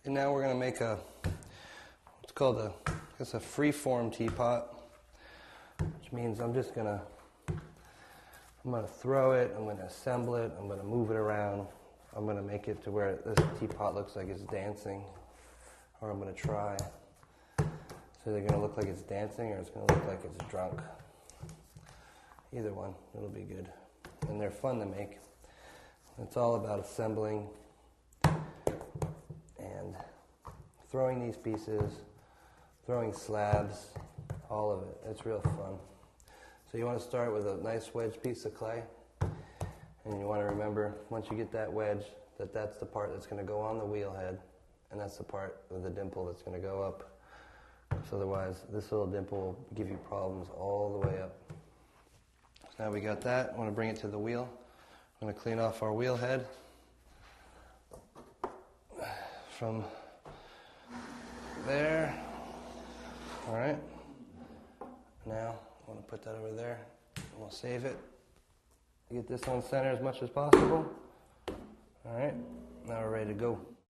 And now we're going to make what's called a free-form teapot, which means I'm going to throw it, I'm going to assemble it, I'm going to move it around, I'm going to make it to where this teapot looks like it's dancing, or I'm going to try. So they're going to look like it's dancing, or it's going to look like it's drunk. Either one, it'll be good. And they're fun to make. It's all about assembling and throwing these pieces, throwing slabs, all of it. It's real fun. So you want to start with a nice wedge piece of clay, and you want to remember, once you get that wedge, that's the part that's going to go on the wheel head, and that's the part of the dimple that's going to go up. So otherwise, this little dimple will give you problems all the way up. So now we got that. I want to bring it to the wheel. I'm going to clean off our wheel head from there. All right. Now I want to put that over there, and we'll save it. Get this on center as much as possible. All right. Now we're ready to go.